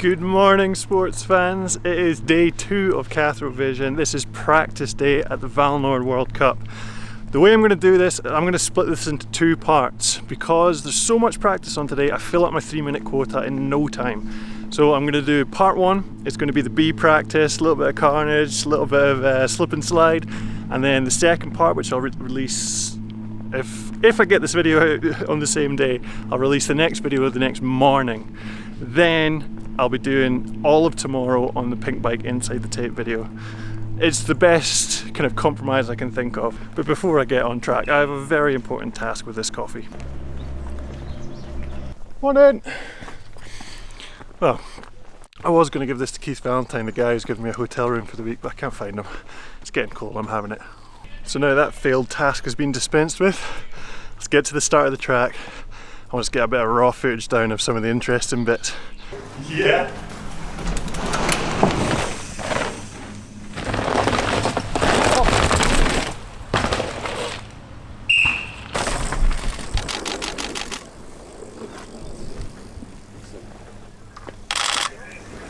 Good morning, sports fans. It is day 2 of CATHROVISION. This is practice day at the Valnord World Cup. The way I'm going to do this, I'm going to split this into 2 parts because there's so much practice on today. I fill up my 3-minute quota in no time. So I'm going to do part 1. It's going to be the B practice, a little bit of carnage, a little bit of slip and slide, and then the second part, which I'll release if I get this video out on the same day. I'll release the next video the next morning. Then I'll be doing all of tomorrow on the pink bike inside the tape video. It's the best kind of compromise I can think of. But before I get on track, I have a very important task with this coffee. Morning! Well, I was going to give this to Keith Valentine, the guy who's given me a hotel room for the week, but I can't find him. It's getting cold, I'm having it. So now that failed task has been dispensed with, let's get to the start of the track. I want to get a bit of raw footage down of some of the interesting bits. Yeah!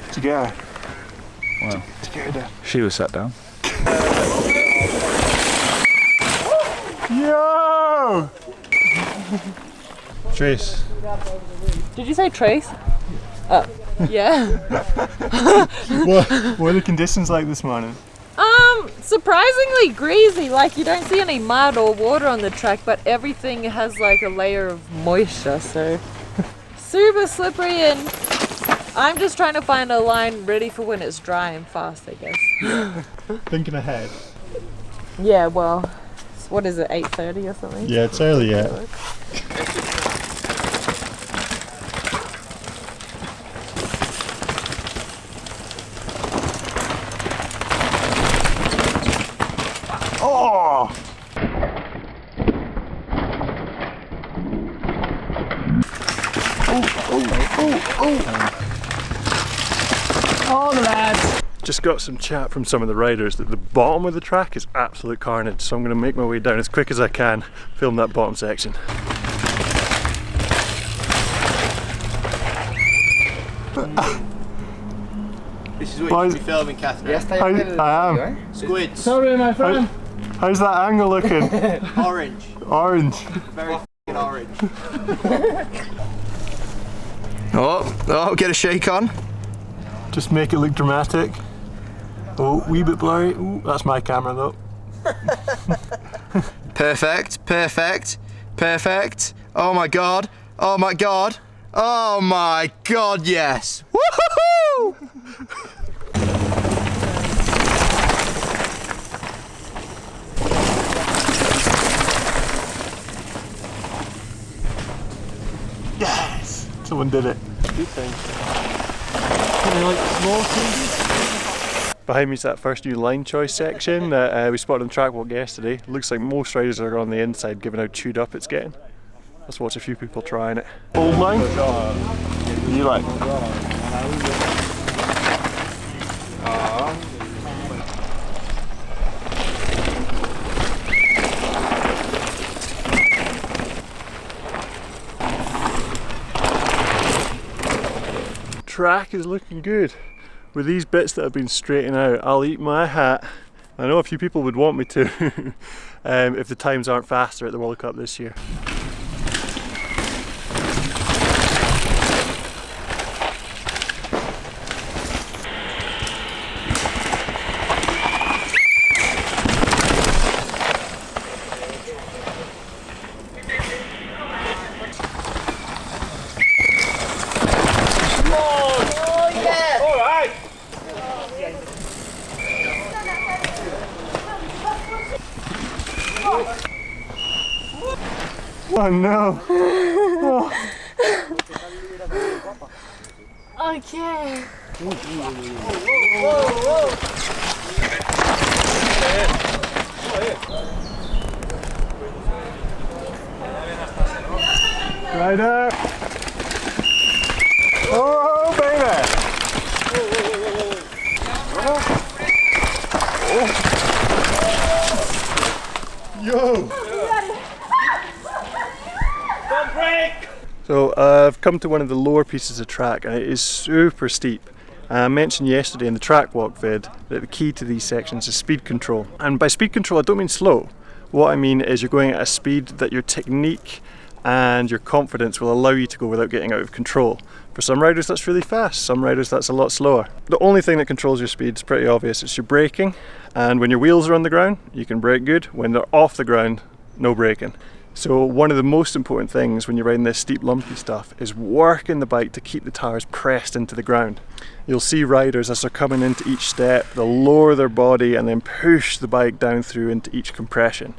Did you get her? Well, did you get her down? She was sat down. Yo! Trace. Did you say Trace? Yeah. What are the conditions like this morning? Surprisingly greasy, like you don't see any mud or water on the track, but everything has like a layer of moisture, so super slippery, and I'm just trying to find a line ready for when it's dry and fast, I guess. Thinking ahead. Yeah, well, what is it, 8:30 or something? Yeah, it's early yet. Oh! Oh, the lads! Just got some chat from some of the riders that the bottom of the track is absolute carnage, so I'm going to make my way down as quick as I can, film that bottom section. This is what you should be filming, Cathro. Yes, I am. Squids. Sorry, my friend. How's that angle looking? Orange. Orange. Very f***ing orange. Oh, get a shake on. Just make it look dramatic. Oh, wee bit blurry. Ooh, that's my camera though. Perfect, perfect, perfect. Oh my god, oh my god, oh my god, yes. Woohoo! Yes! Someone did it. Good thing. Behind me is that first new line choice section that we spotted on track walk yesterday. Looks like most riders are on the inside, given how chewed up it's getting. Let's watch a few people trying it. Old line? You like? Track is looking good. With these bits that have been straightened out, I'll eat my hat. I know a few people would want me to if the times aren't faster at the World Cup this year. Oh no! Oh. Okay. Rider! Oh baby! Yo! Don't break! So I've come to one of the lower pieces of track and it is super steep. I mentioned yesterday in the track walk vid that the key to these sections is speed control. And by speed control I don't mean slow. What I mean is you're going at a speed that your technique and your confidence will allow you to go without getting out of control. For some riders that's really fast, some riders that's a lot slower. The only thing that controls your speed is pretty obvious, it's your braking, and when your wheels are on the ground you can brake good, when they're off the ground no braking. So one of the most important things when you're riding this steep lumpy stuff is working the bike to keep the tyres pressed into the ground. You'll see riders as they're coming into each step, they'll lower their body and then push the bike down through into each compression.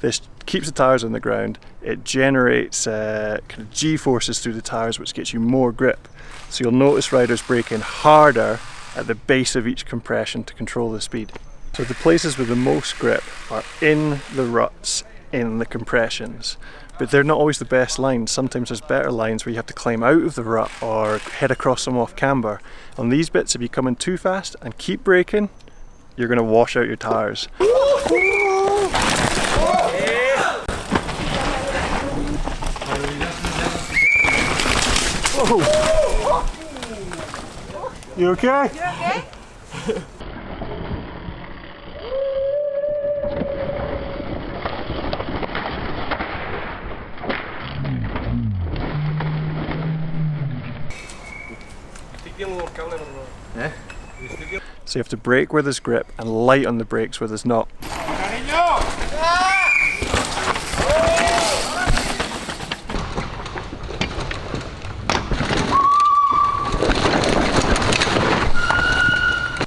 This keeps the tyres on the ground, it generates kind of G-forces through the tyres which gets you more grip. So you'll notice riders braking harder at the base of each compression to control the speed. So the places with the most grip are in the ruts, in the compressions, but they're not always the best lines. Sometimes there's better lines where you have to climb out of the rut or head across them off camber. On these bits, if you come in too fast and keep braking, you're going to wash out your tyres. Oh. You okay? You okay? Yeah. So you have to brake where there's grip and light on the brakes where there's not.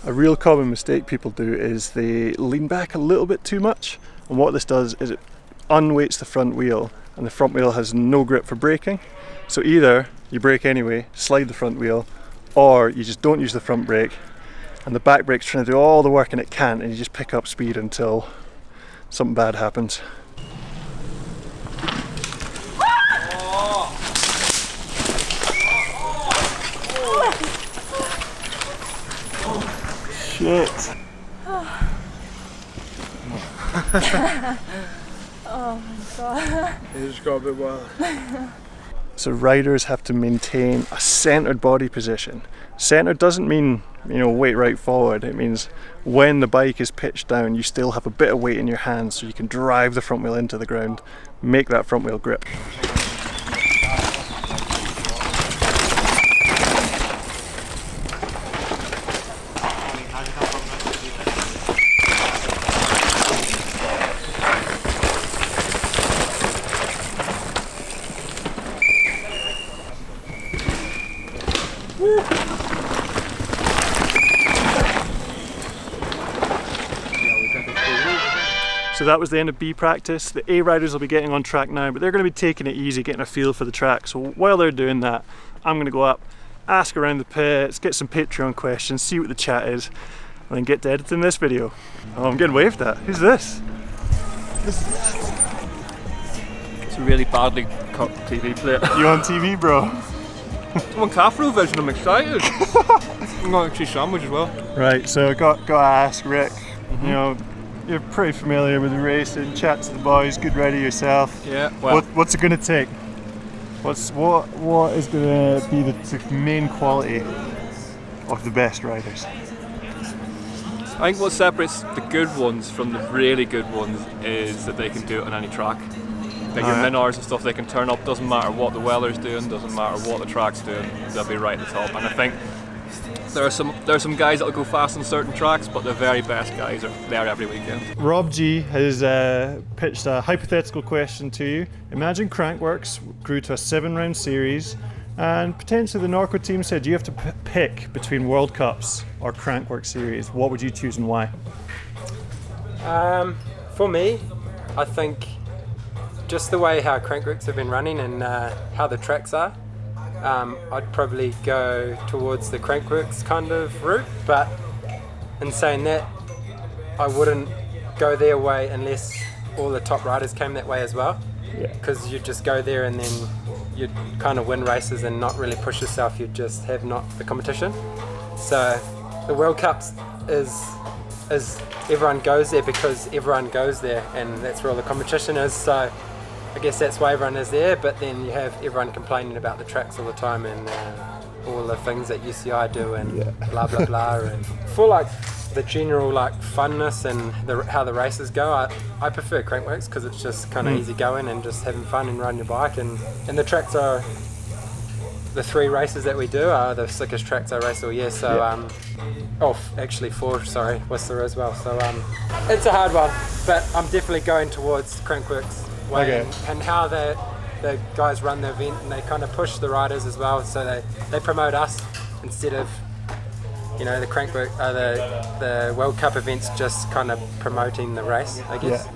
A real common mistake people do is they lean back a little bit too much, and what this does is it unweights the front wheel and the front wheel has no grip for braking. So either you brake anyway, slide the front wheel, or you just don't use the front brake and the back brake's trying to do all the work and it can't, and you just pick up speed until something bad happens. Shit. Oh my god. It just got a bit wild. So riders have to maintain a centered body position. Centered doesn't mean, you know, weight right forward. It means when the bike is pitched down, you still have a bit of weight in your hands so you can drive the front wheel into the ground, make that front wheel grip. So that was the end of B practice. The A riders will be getting on track now, but they're going to be taking it easy, getting a feel for the track. So while they're doing that, I'm going to go up, ask around the pits, get some Patreon questions, see what the chat is, and then get to editing this video. Oh, I'm getting waved at. Who's this? It's a really badly cut TV player. You on TV, bro? I'm on CATHROVISION, I'm excited. I'm going to cheese sandwich as well. Right, so got to ask Rick, you know, you're pretty familiar with the racing, chat to the boys, good rider yourself. Yeah, well. What's it going to take? What is going to be the main quality of the best riders? I think what separates the good ones from the really good ones is that they can do it on any track. Like your Minnaars and stuff, they can turn up, doesn't matter what the weather's doing, doesn't matter what the track's doing, they'll be right at the top. And I think there are some guys that'll go fast on certain tracks, but the very best guys are there every weekend. Rob G has pitched a hypothetical question to you. Imagine Crankworks grew to a 7-round series, and potentially the Norco team said you have to pick between World Cups or Crankworks series. What would you choose and why? For me, I think just the way how Crankworks have been running and how the tracks are, I'd probably go towards the Crankworks kind of route, but in saying that, I wouldn't go their way unless all the top riders came that way as well, because you'd just go there and then you'd kind of win races and not really push yourself, you'd just have not the competition. So the World Cups is everyone goes there because everyone goes there, and that's where all the competition is. So I guess that's why everyone is there, but then you have everyone complaining about the tracks all the time and all the things that UCI do and blah blah blah. And for like the general like funness and how the races go, I prefer Crankworks because it's just kind of easy going and just having fun and riding your bike, and the tracks are, the 3 races that we do are the sickest tracks I race all year. So actually 4, sorry, Whistler as well. So it's a hard one, but I'm definitely going towards Crankworks way and how the guys run the event, and they kind of push the riders as well, so they promote us instead of, you know, the Crankwork, the World Cup events just kind of promoting the race, I guess.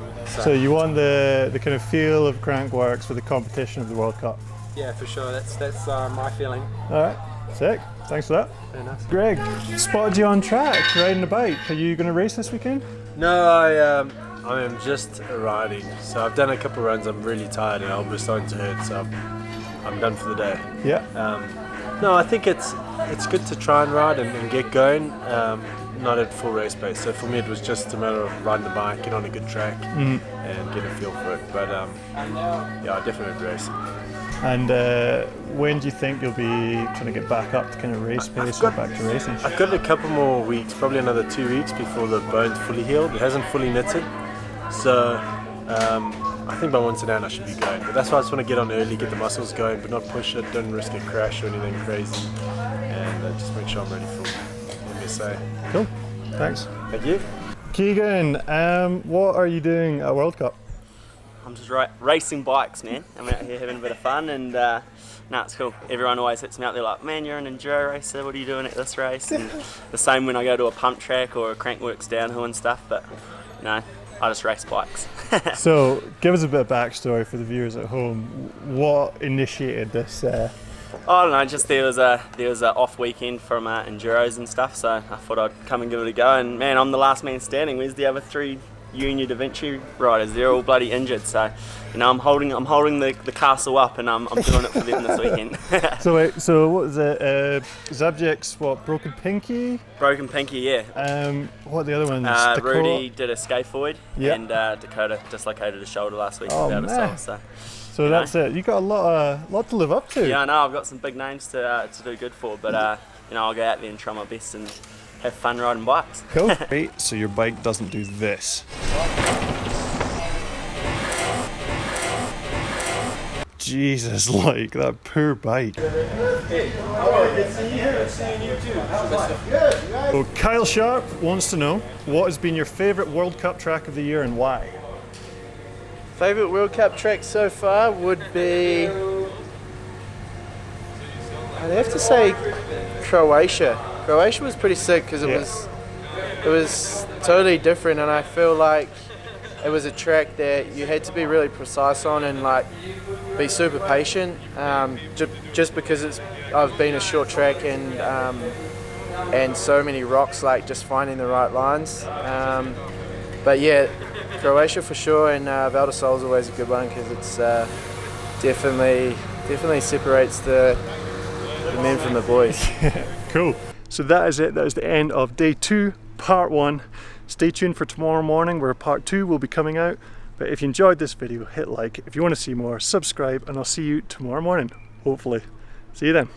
So you want the kind of feel of Crankworks for the competition of the World Cup? Yeah, for sure. That's my feeling. All right, sick. Thanks for that. Very nice. Greg, spotted you on track riding a bike. Are you going to race this weekend? No, I am just riding. So I've done a couple of runs. I'm really tired and elbow's starting to hurt, so I'm done for the day. Yeah. No, I think it's good to try and ride and get going. Not at full race pace. So for me, it was just a matter of riding the bike, get on a good track, and get a feel for it. But yeah, I definitely race. And when do you think you'll be trying to get back up to kind of race pace or back to racing? I've got a couple more weeks, probably another 2 weeks before the bone's fully healed. It hasn't fully knitted, so I think by once a day I should be going. But that's why I just want to get on early, get the muscles going, but not push it, don't risk a crash or anything crazy, and just make sure I'm ready for MSA. Cool, thanks. Thank you. Keegan, what are you doing at World Cup? I'm just racing bikes, man. I'm out here having a bit of fun, and no, it's cool. Everyone always hits me up, they're like, man, you're an enduro racer, what are you doing at this race? And the same when I go to a pump track or a Crankworks downhill and stuff, but you know, I just race bikes. So, give us a bit of backstory for the viewers at home. What initiated this? I don't know, just there was a off weekend from enduros and stuff, so I thought I'd come and give it a go, and man, I'm the last man standing. Where's the other 3 Unior Devinci riders? They're all bloody injured, so you know, I'm holding the castle up, and I'm doing it for them this weekend. So wait, so what was it? Zabjek's what? Broken pinky? Broken pinky, yeah. What are the other ones? Rudy did a scaphoid, and Dakota dislocated his shoulder last week without a sock. So that's it. You got a lot to live up to. Yeah, I know. I've got some big names to do good for, but you know, I'll go out there and try my best and have fun riding bikes. Cool. Great. So your bike doesn't do this. Jesus, like that poor bike. So Kyle Sharp wants to know, what has been your favourite World Cup track of the year and why? Favourite World Cup track so far would be, I'd have to say Croatia. Croatia was pretty sick because it was totally different, and I feel like it was a track that you had to be really precise on and like be super patient. Just because I've been a short track and so many rocks, like just finding the right lines. But yeah, Croatia for sure, and Val di Sole is always a good one because it's definitely separates the men from the boys. Cool. So that is it. That is the end of day 2, part 1. Stay tuned for tomorrow morning where part 2 will be coming out. But if you enjoyed this video, hit like. If you want to see more, subscribe, and I'll see you tomorrow morning, hopefully. See you then.